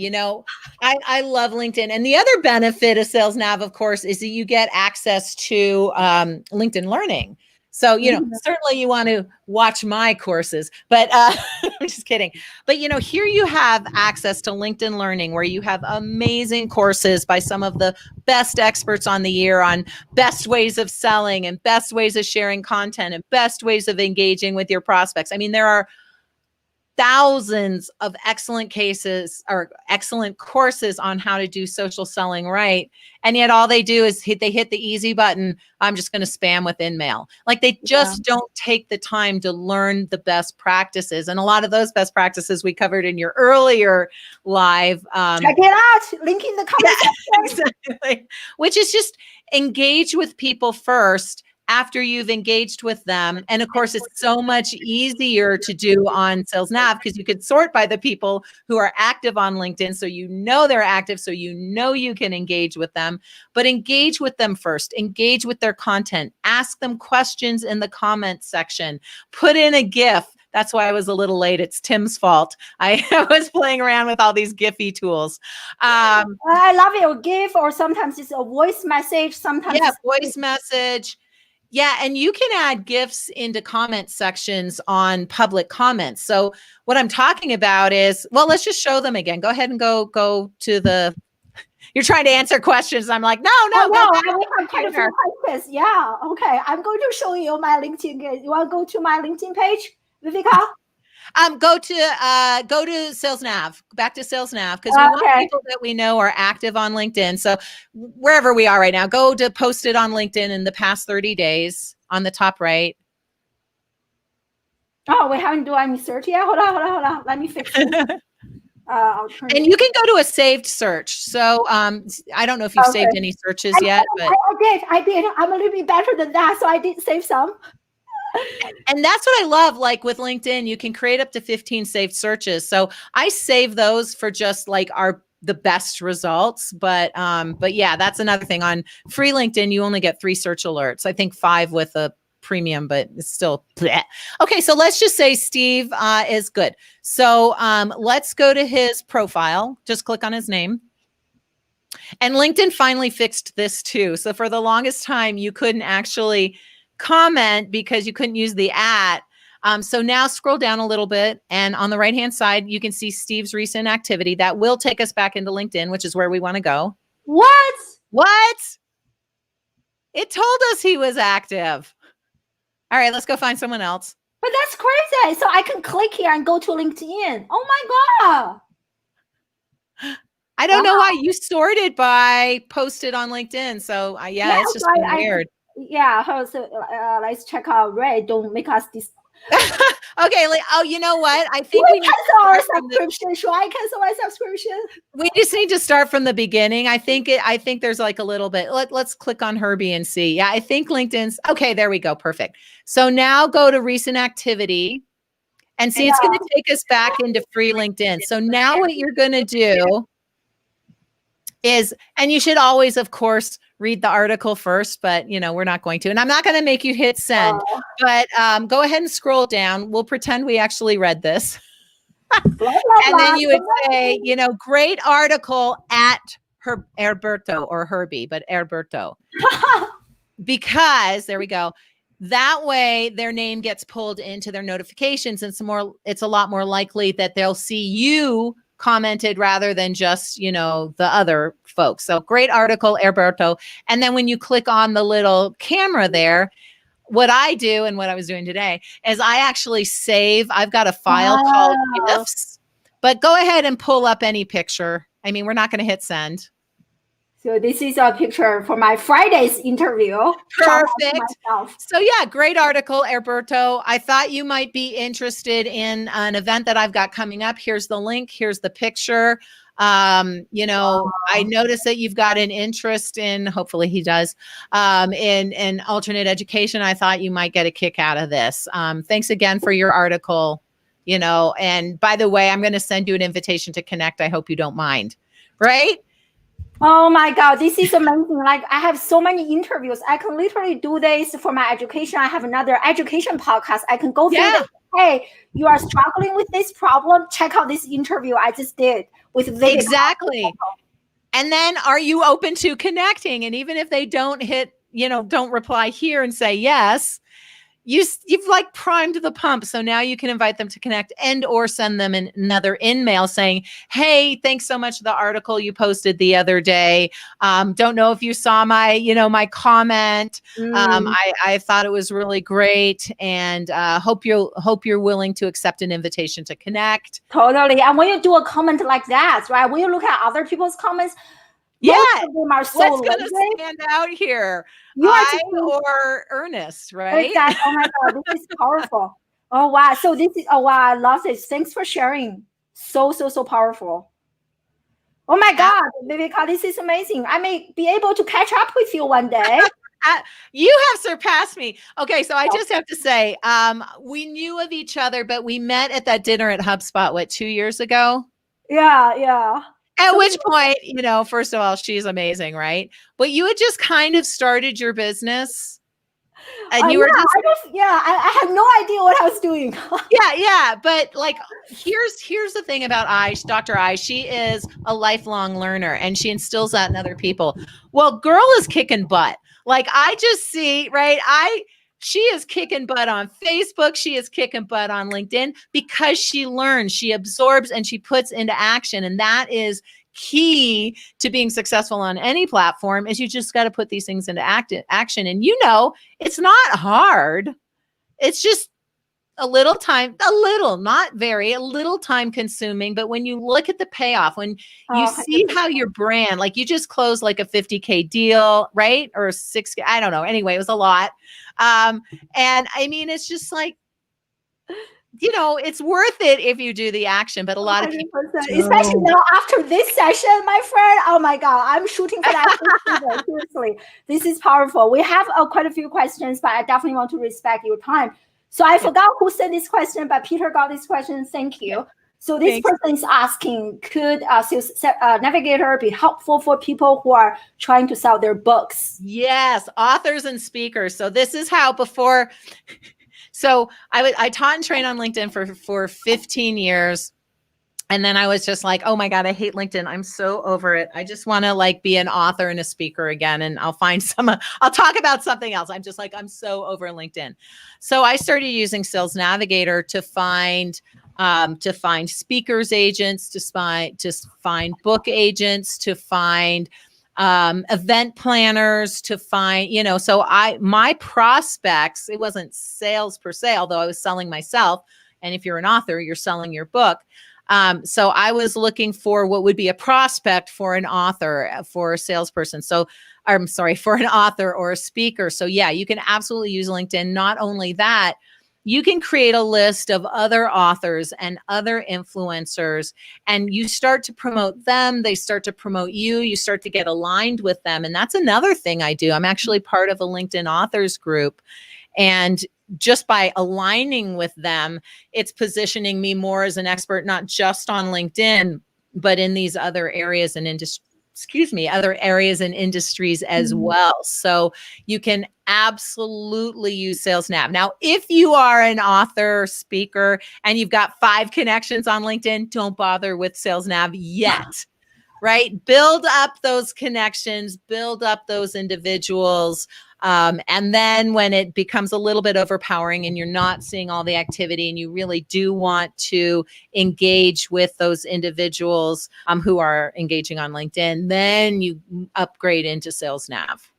I love LinkedIn. And the other benefit of Sales Nav, of course, is that you get access to LinkedIn Learning. So, certainly you want to watch my courses, but I'm just kidding. But, here you have access to LinkedIn Learning, where you have amazing courses by some of the best experts on the year on best ways of selling and best ways of sharing content and best ways of engaging with your prospects. I mean, there are thousands of excellent cases or excellent courses on how to do social selling right. And yet all they do is hit the easy button. I'm just going to spam with InMail. Like they just don't take the time to learn the best practices. And a lot of those best practices we covered in your earlier live. Check it out. Link in the comment section. Exactly. Which is just engage with people first after you've engaged with them. And of course, it's so much easier to do on Sales Nav because you could sort by the people who are active on LinkedIn. So they're active, so you can engage with them. But engage with them first. Engage with their content. Ask them questions in the comment section. Put in a GIF. That's why I was a little late. It's Tim's fault. I was playing around with all these Giphy tools. I love it. A GIF, or sometimes it's a voice message. Sometimes voice message. Yeah, and you can add GIFs into comment sections on public comments. So what I'm talking about is, well, let's just show them again. Go ahead and go to the. You're trying to answer questions. I'm like, no. I have quite a few questions. Yeah, okay. I'm going to show you my LinkedIn. You want to go to my LinkedIn page, Viveka? Go to Sales Nav, back to Sales Nav, because we want people that we know are active on LinkedIn. So wherever we are right now, go to post it on LinkedIn in the past 30 days on the top right. Oh, we haven't done any search yet. Hold on. Let me fix it. And you can go to a saved search. So I don't know if you've saved any searches yet, but I did. I'm a little bit better than that, so I did save some. And that's what I love. Like with LinkedIn, you can create up to 15 saved searches. So I save those for just like the best results. But yeah, that's another thing. On free LinkedIn, you only get 3 search alerts. I think 5 with a premium, but it's still bleh. Okay. So let's just say Steve is good. So let's go to his profile. Just click on his name. And LinkedIn finally fixed this too. So for the longest time, you couldn't actually comment because you couldn't use the @ So now scroll down a little bit, and on the right-hand side, you can see Steve's recent activity. That will take us back into LinkedIn, which is where we want to go. What? What? It told us he was active. All right, let's go find someone else. But that's crazy. So I can click here and go to LinkedIn. Oh my God. I don't know why you sorted by posted on LinkedIn. So yeah, it's just weird. Yeah. So let's check out Ray. Don't make us this. Okay. You know what? I think we need to cancel our subscription. Should I cancel my subscription? We just need to start from the beginning. I think there's like a little bit. Let's click on Herbie and see. Yeah, I think LinkedIn's okay. There we go. Perfect. So now go to recent activity and see, it's going to take us back into free LinkedIn. So now what you're going to do is, and you should always, of course, read the article first, but we're not going to, and I'm not going to make you hit send, but go ahead and scroll down. We'll pretend we actually read this. And then you would say, great article at Herberto or Herbie, but Herberto, because there we go. That way their name gets pulled into their notifications, and it's a lot more likely that they'll see you commented rather than just, the other folks. So great article, Herberto. And then when you click on the little camera there, what I do and what I was doing today is I actually save. I've got a file called GIFs, but go ahead and pull up any picture. I mean, we're not going to hit send. So this is a picture for my Friday's interview. Perfect. So yeah, great article, Herberto. I thought you might be interested in an event that I've got coming up. Here's the link. Here's the picture. I noticed that you've got an interest in, hopefully he does, in alternate education. I thought you might get a kick out of this. Thanks again for your article, and by the way, I'm going to send you an invitation to connect. I hope you don't mind. Right? Oh my God, this is amazing. Like I have so many interviews. I can literally do this for my education. I have another education podcast. I can go through this. Hey, you are struggling with this problem. Check out this interview I just did with Vivica. Exactly. And then are you open to connecting? And even if they don't don't reply here and say yes, you've like primed the pump. So now you can invite them to connect and or send them another email saying, hey, thanks so much for the article you posted the other day. Don't know if you saw my, my comment. I thought it was really great, and hope you're willing to accept an invitation to connect. Totally. And when you do a comment like that, right? When you look at other people's comments, most of them are so what's going to stand out here? Or Ernest, right? Exactly. Oh my God, this is powerful. Oh wow. So this is, I love this. Thanks for sharing. So powerful. Oh my God, Vivica, this is amazing. I may be able to catch up with you one day. You have surpassed me. Okay, so I just have to say, we knew of each other, but we met at that dinner at HubSpot, 2 years ago? Yeah. At which point, first of all, she's amazing, right? But you had just kind of started your business. And you were I had no idea what I was doing. Yeah. But like, here's the thing about Dr. I, she is a lifelong learner, and she instills that in other people. Well, girl is kicking butt. Like I just see, right? She is kicking butt on Facebook. She is kicking butt on LinkedIn because she learns, she absorbs, and she puts into action. And that is key to being successful on any platform, is you just got to put these things into action. And it's not hard. It's just a little time consuming. But when you look at the payoff, when you see how your brand, like you just closed like a 50K deal, right? Or 6K, I don't know. Anyway, it was a lot. And I mean, it's just like, it's worth it if you do the action, but a lot of people, especially now after this session, my friend, oh my God, I'm shooting for that. Seriously, this is powerful. We have quite a few questions, but I definitely want to respect your time. So I forgot who sent this question, but Peter got this question. Thank you. So this person is asking, could Sales Navigator be helpful for people who are trying to sell their books? Yes, authors and speakers. So this is how before... So I taught and trained on LinkedIn for 15 years. And then I was just like, oh my God, I hate LinkedIn. I'm so over it. I just want to like be an author and a speaker again. And I'll find I'll talk about something else. I'm just like, I'm so over LinkedIn. So I started using Sales Navigator to find speakers agents, to find book agents, to find event planners, to find, so my prospects, it wasn't sales per se, although I was selling myself. And if you're an author, you're selling your book. So I was looking for what would be a prospect for an author, for a salesperson. So I'm sorry, for an author or a speaker. So yeah, you can absolutely use LinkedIn. Not only that, you can create a list of other authors and other influencers, and you start to promote them. They start to promote you. You start to get aligned with them. And that's another thing I do. I'm actually part of a LinkedIn authors group. And just by aligning with them, it's positioning me more as an expert, not just on LinkedIn, but in these other areas and other areas and industries as well. So you can absolutely use Sales Nav. Now, if you are an author, speaker, and you've got 5 connections on LinkedIn, don't bother with Sales Nav yet. Right? Build up those connections, build up those individuals. And then when it becomes a little bit overpowering and you're not seeing all the activity and you really do want to engage with those individuals who are engaging on LinkedIn, then you upgrade into Sales Nav.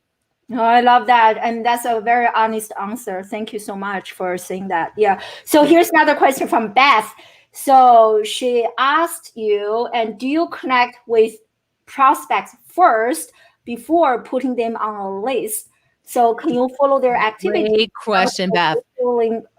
Oh, I love that. And that's a very honest answer. Thank you so much for saying that. Yeah. So here's another question from Beth. So she asked you, and do you connect with prospects first before putting them on a list? So can you follow their activity? Great question, Beth.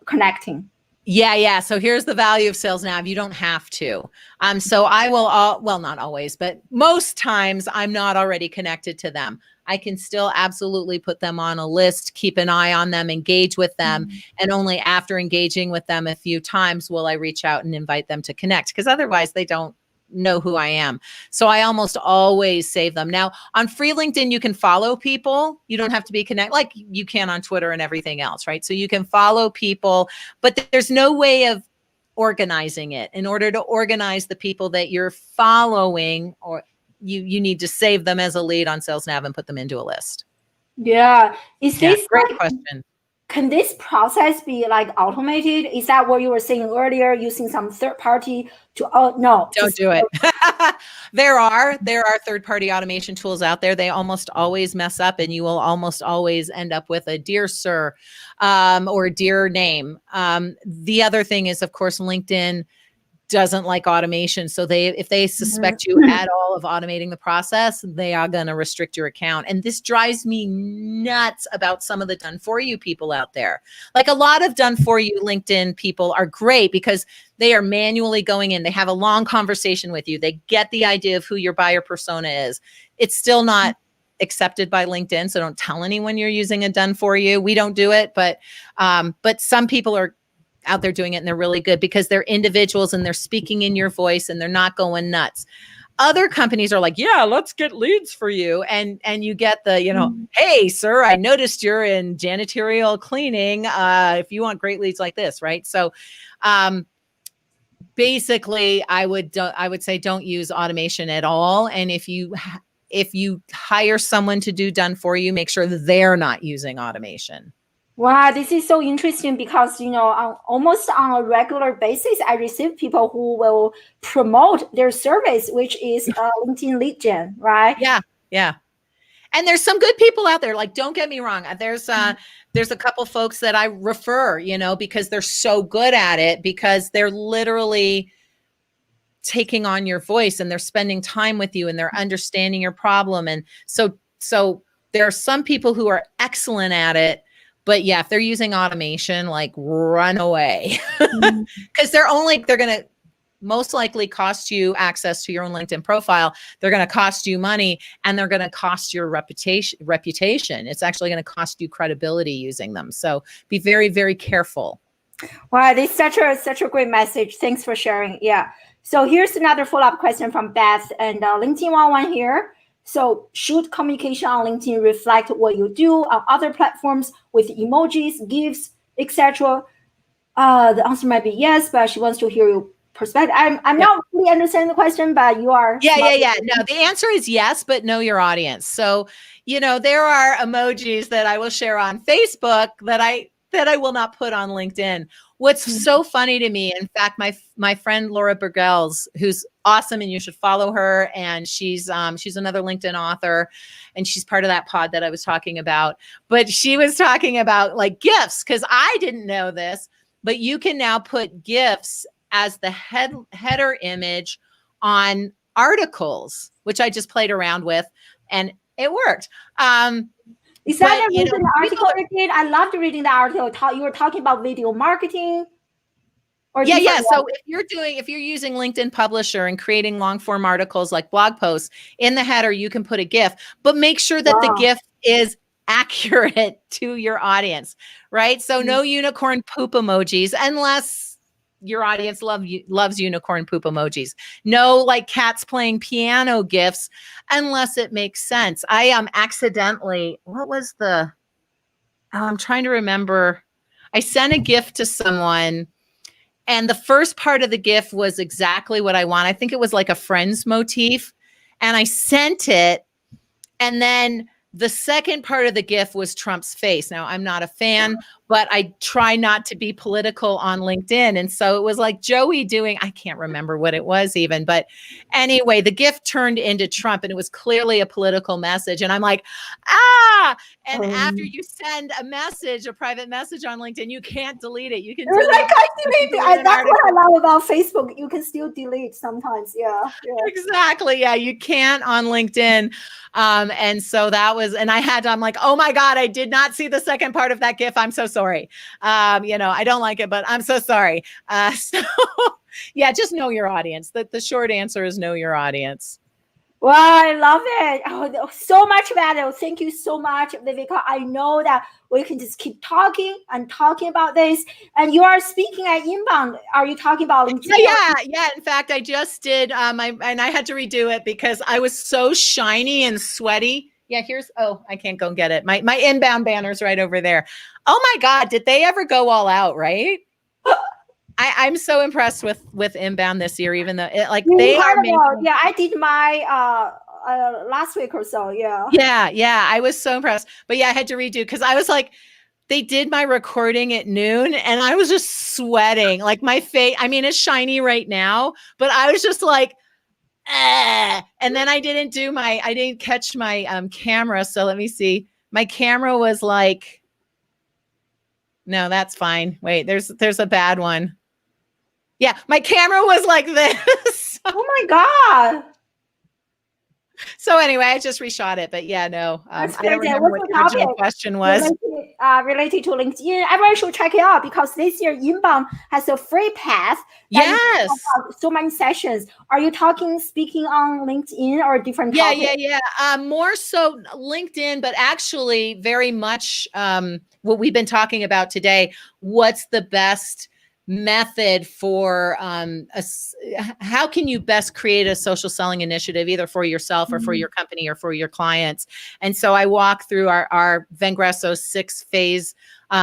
Connecting. Yeah. So here's the value of Sales Nav. You don't have to. So I will, not always, but most times I'm not already connected to them. I can still absolutely put them on a list, keep an eye on them, engage with them. And only after engaging with them a few times will I reach out and invite them to connect, because otherwise they don't know who I am. So I almost always save them. Now on free LinkedIn, you can follow people. You don't have to be connected like you can on Twitter and everything else, right? So you can follow people, but there's no way of organizing it. In order to organize the people that you're following, or you need to save them as a lead on Sales Nav and put them into a list. Yeah. Is this great question? Can this process be like automated? Is that what you were saying earlier, using some third party to, no. Don't do it. There are third-party automation tools out there. They almost always mess up, and you will almost always end up with a dear sir or dear name. The other thing is, of course, LinkedIn doesn't like automation. So if they suspect you at all of automating the process, they are going to restrict your account. And this drives me nuts about some of the done for you people out there. Like a lot of done for you LinkedIn people are great because they are manually going in. They have a long conversation with you. They get the idea of who your buyer persona is. It's still not accepted by LinkedIn. So don't tell anyone you're using a done for you. We don't do it, but some people are out there doing it, and they're really good because they're individuals and they're speaking in your voice and they're not going nuts. Other companies are like, yeah, let's get leads for you. And you get the, hey, sir, I noticed you're in janitorial cleaning. If you want great leads like this, right? So basically I would say don't use automation at all. And if you hire someone to do done for you, make sure that they're not using automation. Wow, this is so interesting because, almost on a regular basis, I receive people who will promote their service, which is LinkedIn lead gen, right? Yeah. And there's some good people out there. Like, don't get me wrong. There's a couple folks that I refer, because they're so good at it, because they're literally taking on your voice and they're spending time with you and they're understanding your problem. And so there are some people who are excellent at it. But yeah, if they're using automation, like run away, because they're going to most likely cost you access to your own LinkedIn profile. They're going to cost you money, and they're going to cost your reputation. It's actually going to cost you credibility using them. So be very, very careful. Wow, this is such a great message. Thanks for sharing. Yeah. So here's another follow-up question from Beth and LinkedIn 101 here. So should communication on LinkedIn reflect what you do on other platforms with emojis, GIFs, etc.? The answer might be yes, but she wants to hear perspective. I'm Yeah. not really understanding the question, but you are. Yeah. No, the answer is yes, but know your audience. So, there are emojis that I will share on Facebook that I will not put on LinkedIn. What's so funny to me, in fact, my friend Laura Burgels, who's awesome, and you should follow her, and she's another LinkedIn author, and she's part of that pod that I was talking about. But she was talking about like GIFs, because I didn't know this, but you can now put GIFs as the header image on articles, which I just played around with, and it worked. Is that the recent article you did? I loved reading the article. You were talking about video marketing. Yeah. So if you're using LinkedIn Publisher and creating long form articles like blog posts, in the header, you can put a GIF, but make sure that the GIF is accurate to your audience, right? So no unicorn poop emojis unless your audience loves unicorn poop emojis. No like cats playing piano GIFs unless it makes sense. I accidentally, I'm trying to remember. I sent a GIF to someone, and the first part of the GIF was exactly what I want. I think it was like a Friends motif, and I sent it, and then the second part of the GIF was Trump's face. Now, I'm not a fan, but I try not to be political on LinkedIn. And so it was like Joey doing, I can't remember what it was even, but anyway, the GIF turned into Trump, and it was clearly a political message. And I'm like, and after you send a private message on LinkedIn, you can't delete it. You can delete it. That's what I love about Facebook. You can still delete sometimes. Yeah. Exactly. Yeah. You can't on LinkedIn. And so I'm like, oh my God, I did not see the second part of that GIF. I'm so sorry. I don't like it, but I'm so sorry. So yeah, just know your audience. The short answer is know your audience. Well, I love it. Oh, so much value. Thank you so much, Viveka. I know that we can just keep talking about this. And you are speaking at Inbound. Are you talking about LinkedIn? Yeah. In fact, I just did. And I had to redo it because I was so shiny and sweaty. Yeah, I can't go and get it. My Inbound banner's right over there. Oh my God, did they ever go all out, right? I'm so impressed with Inbound this year, even though they are making. Yeah, I did my last week or so. Yeah. Yeah. I was so impressed. But yeah, I had to redo because I was like, they did my recording at noon and I was just sweating. Like my face, I mean, it's shiny right now, but I was just like, and then I didn't catch my camera. So let me see. My camera was like, no, that's fine. Wait, there's a bad one. Yeah, my camera was like this. Oh my God. So anyway, I just reshot it, but yeah, no, I don't remember what the original question was. Related to LinkedIn. Everyone should check it out because this year Inbound has a free pass. Yes. So many sessions. Are you speaking on LinkedIn or different topics? Yeah. More so LinkedIn, but actually very much what we've been talking about today. What's the best method for how can you best create a social selling initiative either for yourself or for your company or for your clients? And so I walk through our Vengresso 6-phase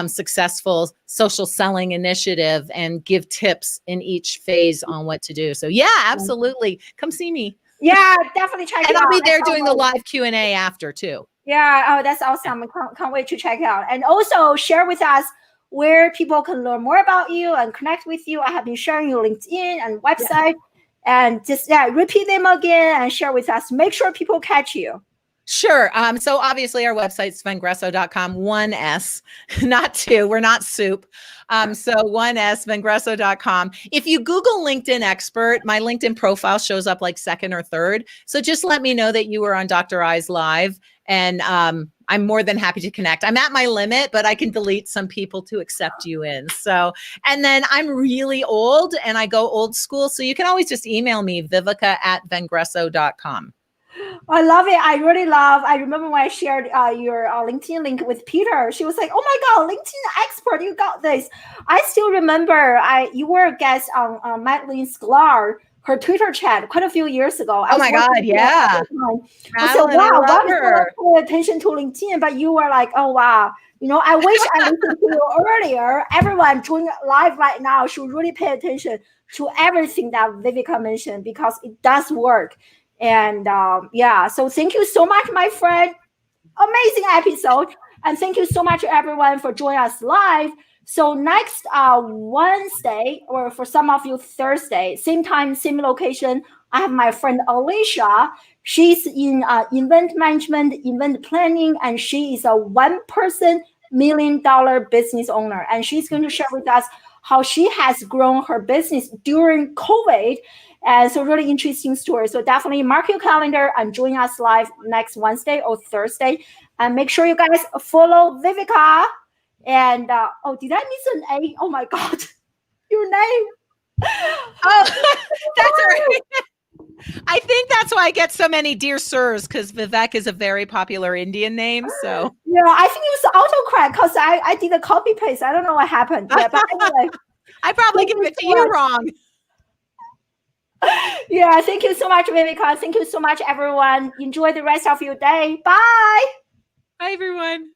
successful social selling initiative and give tips in each phase on what to do. So yeah, absolutely. Come see me. Yeah, definitely check it out. And I'll be there doing the live Q&A after too. Yeah. Oh, that's awesome. I can't wait to check it out. And also share with us where people can learn more about you and connect with you. I have been sharing your LinkedIn and website and just repeat them again and share with us. Make sure people catch you. Sure. So obviously our website's vengresso.com, 1S, not 2. We're not soup. So 1S, vengresso.com. If you Google LinkedIn expert, my LinkedIn profile shows up like second or third. So just let me know that you were on Dr. I's live, and I'm more than happy to connect. I'm at my limit, but I can delete some people to accept you in. So, and then I'm really old and I go old school. So you can always just email me, viveka@vengresso.com. I love it. I remember when I shared your LinkedIn link with Peter. She was like, "Oh my God, LinkedIn expert, you got this." I still remember you were a guest on Madeline Sklar her Twitter chat quite a few years ago. Oh my God, yeah. I said, Madeline, wow, I love Bob is her. paying attention to LinkedIn, but you were like, oh wow. I wish I listened to you earlier. Everyone joining live right now should really pay attention to everything that Vivica mentioned because it does work. And yeah, so thank you so much, my friend. Amazing episode. And thank you so much, everyone, for joining us live. So next Wednesday, or for some of you Thursday, same time, same location, I have my friend Alicia. She's in event management, event planning, and she is a one-person $1 million business owner. And she's going to share with us how she has grown her business during COVID. And so really interesting story. So definitely mark your calendar and join us live next Wednesday or Thursday. And make sure you guys follow Vivica. And oh, did I miss an A? Oh my God, your name. Oh, that's right. I think that's why I get so many dear sirs, because Vivek is a very popular Indian name. So yeah, I think it was autocorrect because I did a copy paste. I don't know what happened. Yeah, but anyway, I probably gave it to you wrong. Yeah, thank you so much, Vivica. Thank you so much, everyone. Enjoy the rest of your day. Bye. Bye, everyone.